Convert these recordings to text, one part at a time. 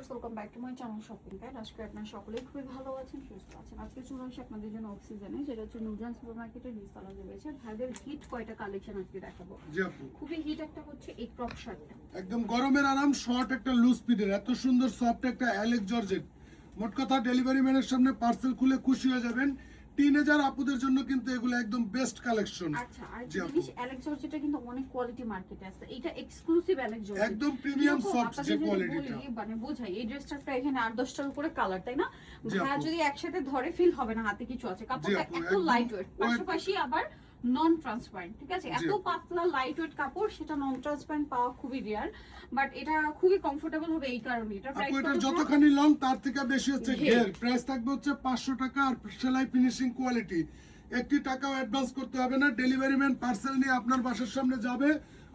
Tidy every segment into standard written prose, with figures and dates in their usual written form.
Viewers, welcome back to my channel shopping guide. আজকে আপনারা সকলেই খুবই ভালো আছেন, সুস্থ আছেন। আজকে চলে আসি আপনাদের জন্য অক্সিজেনে, যেটা হচ্ছে নুজান সুপার মার্কেটের নিচতলা রয়েছে। ভাইদের হিট কয়টা কালেকশন আজকে দেখাবো। জি আপু, খুবই হিট একটা হচ্ছে এই ক্রপ শার্টটা, একদম গরমের আরাম, শর্ট একটা লুজ ফিটের, এত সুন্দর সফট একটা অ্যালেক্স জর্জেট। মোট কথা ডেলিভারি ম্যানের সামনে পার্সেল খুলে খুশি হয়ে যাবেন। টিনেজার আপুদের জন্য কিন্তু এগুলো একদম বেস্ট কালেকশন। আচ্ছা, আর একটা জিনিস, অ্যালেক্স জর্জেটটা কিন্তু অনেক কোয়ালিটি মার্কেটে আছে। এটা এক্সক্লুসিভ অ্যালেক্স জর্জেট, একদম প্রিমিয়াম সফট যে কোয়ালিটিটা, মানে বোঝাই এই ড্রেসটার প্রায় এখানে 8-10টার উপরে কালার, তাই না? জি ভাইয়া আপু। যদি একসাথে ধরে ফিল হবে না হাতে কিছু আছে। কাপড়টা আপু, এত একদম লাইট ওয়েট, পাশাপাশি আবার নন ট্রান্সপারেন্ট, ঠিক আছে? এত আপু। পাতলা লাইট ওয়েট কাপড়, সেটা নন ট্রান্সপারেন্ট পাওয়া খুবই রেয়ার, বাট এটা খুবই কমফোর্টেবল হবে এই কারণে। এটা প্রাইস আপু কত? এটা যতখানি লং তার থেকে বেশি হচ্ছে ঘের। ঘের। প্রাইস থাকবে হচ্ছে 500 টাকা। আর সেলাই ফিনিশিং কোয়ালিটি, একটি টাকাও অ্যাডভান্স করতে হবে না। ডেলিভারি ম্যান পার্সেল নিয়ে আপনার বাসার সামনে যাবে,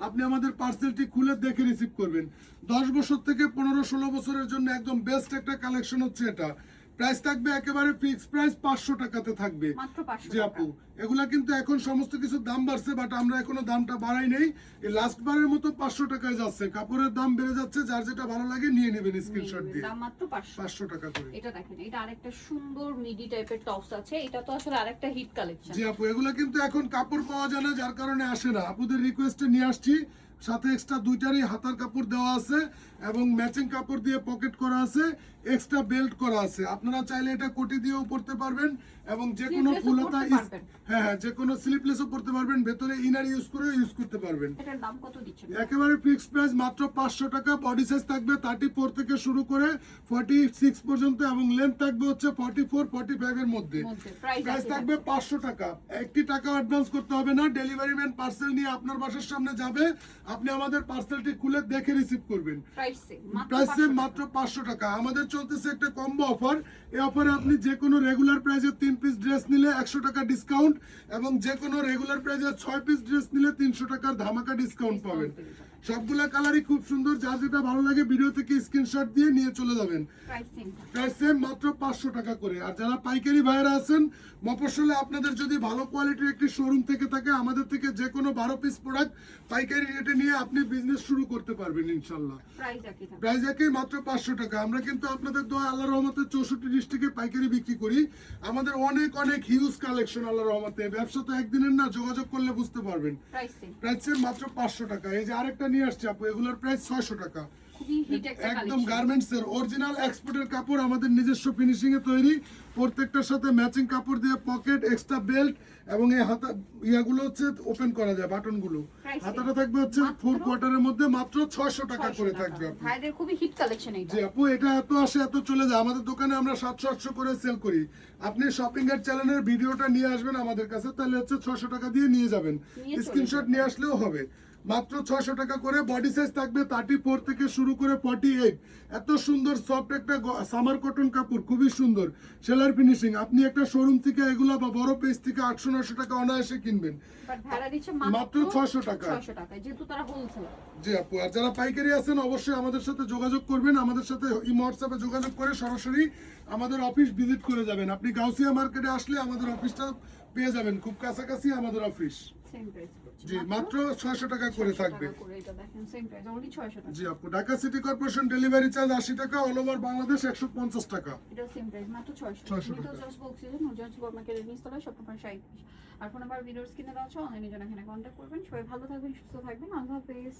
আপনি আমাদের পার্সেলটি খুলে দেখে রিসিভ করবেন। 10 বছর থেকে 15-16 বছরের জন্য একদম বেস্ট একটা কালেকশন হচ্ছে এটা। প্রাইস থাকবে একেবারে ফিক্স প্রাইস 500 টাকাতে থাকবে। মাত্র 500 জি টাকা। আপু, এগুলা কিন্তু এখন সমস্ত কিছু দাম বাড়ছে, বাট আমরা এখনো দামটা বাড়াই নেই। এই লাস্ট বারের মতো 500 টাকায় যাচ্ছে। কাপড়ের দাম বেড়ে যাচ্ছে, যার যেটা ভালো লাগে নিয়ে নেবেন স্ক্রিনশট দিয়ে। দাম মাত্র 500 500 টাকা করে। এটা দেখেন, এটা আরেকটা সুন্দর মিডি টাইপের টপস আছে। এটা তো আসলে আরেকটা হিট কালেকশন। জি আপু, এগুলা কিন্তু এখন কাপড় পাওয়া যায় না, যার কারণে আসে না। আপুদের রিকোয়েস্টে নিয়ে আসছি। সাথে এক্সট্রা দুইটারই হাতার কাপড় দেওয়া আছে এবং ম্যাচিং কাপড় দিয়ে পকেট করা আছে, এক্সট্রা বেল্ট করা আছে। আপনারা চাইলে এটা কোটি দিয়েও পরতে পারবেন এবং যে কোনো ফুল হাতা, হ্যাঁ যে কোনো স্লিপলেসও পরতে পারবেন। ভেতরে ইনার ইউজ করে ইউজ করতে পারবেন। এটার দাম কত দিচ্ছেন? একেবারে ফিক্সড প্রাইস মাত্র 500 টাকা। বডি সাইজ থাকবে 34 থেকে শুরু করে 46 পর্যন্ত এবং লেন্থ থাকবে হচ্ছে 44-45 এর মধ্যে। প্রাইস থাকবে 500 টাকা। একটি টাকা অ্যাডভান্স করতে হবে না। ডেলিভারি ম্যান পার্সেল নিয়ে আপনার বাসার সামনে যাবে, আপনি আমাদের পার্সেলটি খুলে দেখে রিসিভ করবেন। প্রাইস সেম মাত্র 500 টাকা। আমাদের চলতেছে একটা কম্বো অফার। এই অফারে আপনি যে কোনো রেগুলার প্রাইসে 3 পিস ড্রেস নিলে 100 টাকা ডিসকাউন্ট এবং যে কোনো রেগুলার প্রাইসে 6 পিস ড্রেস নিলে 300 টাকার ধামাকা ডিসকাউন্ট পাবেন। সবগুলা কালারই খুব সুন্দর, যার যেটা ভালো লাগে ভিডিও থেকে স্ক্রিনশট দিয়ে নিয়ে চলে যাবেন। প্রাইস সেম মাত্র 500 টাকা করে। আর যারা পাইকারি ভাইরা আছেন, মফস্বলে আপনাদের যদি ভালো কোয়ালিটির একটি শোরুম থেকে থাকে, আমাদের থেকে যে কোনো 12 পিস প্রোডাক্ট পাইকারি রেটে নিয়ে আপনি বিজনেস শুরু করতে পারবেন ইনশাআল্লাহ। প্রাইস একই মাত্র 500 টাকা। আমরা কিন্তু আপনাদের দোয়া আল্লাহর রহমতে 64 ডিস্ট্রিক্টে পাইকারি বিক্রি করি। আমাদের অনেক অনেক হিউজ কালেকশন আল্লাহর রহমতে। ব্যবসা তো একদিনের না, যোগাযোগ করলে বুঝতে পারবেন। প্রাইস সেম মাত্র 500 টাকা। এই যে আরেকটা নিয়ে আসছে আপু, এগুলোর প্রাইস 600 টাকা। একদম গার্মেন্টস এর অরিজিনাল এক্সপোর্টের কাপড়, আমাদের নিজস্ব ফিনিশিং এ তৈরি। প্রত্যেকটার সাথে ম্যাচিং কাপড় দিয়ে পকেট, এক্সট্রা বেল্ট এবং এই হাতা ইয়াগুলো হচ্ছে ওপেন করা যায়, বাটনগুলো। হাতাটা থাকবে হচ্ছে 4 কোয়ার্টারের মধ্যে, মাত্র 600 টাকা করে থাকবে আপু। ভাইদের খুবই হিট কালেকশন এইটা। জি আপু, এটা এত আসে এত চলে যায়। আমাদের দোকানে আমরা 700-800 করে সেল করি। আপনি শপিং এর চ্যানেলের ভিডিওটা নিয়ে আসবেন আমাদের কাছে, তাহলে হচ্ছে 600 টাকা দিয়ে নিয়ে যাবেন। স্ক্রিনশট নিয়ে আসলেও হবে। মাত্র 600 টাকা করে। বডি সাইজ থাকবে 34 থেকে শুরু করে 48। এত সুন্দর সফট একটা সামার কটন কাপড়, খুবই সুন্দর সেলার ফিনিশিং। আপনি একটা শোরুম থেকে এগুলা বা বড় পেজ থেকে 800-900 টাকা অনায়াসে কিনবেন, মাত্র 600 টাকা। যেহেতু তারা হোলসেল। জি আপু, আর যারা পাইকারি আছেন অবশ্যই আমাদের সাথে যোগাযোগ করবেন। আমাদের সাথে ইমো হোয়াটসঅ্যাপে যোগাযোগ করে সরাসরি আমাদের অফিস ভিজিট করে যাবেন। আপনি গাউসিয়া মার্কেটে আসলে আমাদের অফিসটা পেয়ে যাবেন, খুব কাছাকাছি আমাদের অফিস। জি মাত্র 600 টাকা করে থাকবে। জি আপু, Dhaka city corporation delivery charge 80 টাকা, অল ওভার বাংলাদেশ 150 টাকা। এটা সেম প্রাইস মাত্র 600 টাকা। জাস্ট বক্সিজেন নুজান সুপার মার্কেটের নিচতলায়, শপ নাম্বার 37। আর ফোন নাম্বার ভিডিওর স্ক্রিনে দেওয়া আছে, অনলাইনে জন্য এখানে কন্টাক্ট করবেন। সবাই ভালো থাকবেন, সুস্থ থাকবেন। আল্লাহ হাফেজ।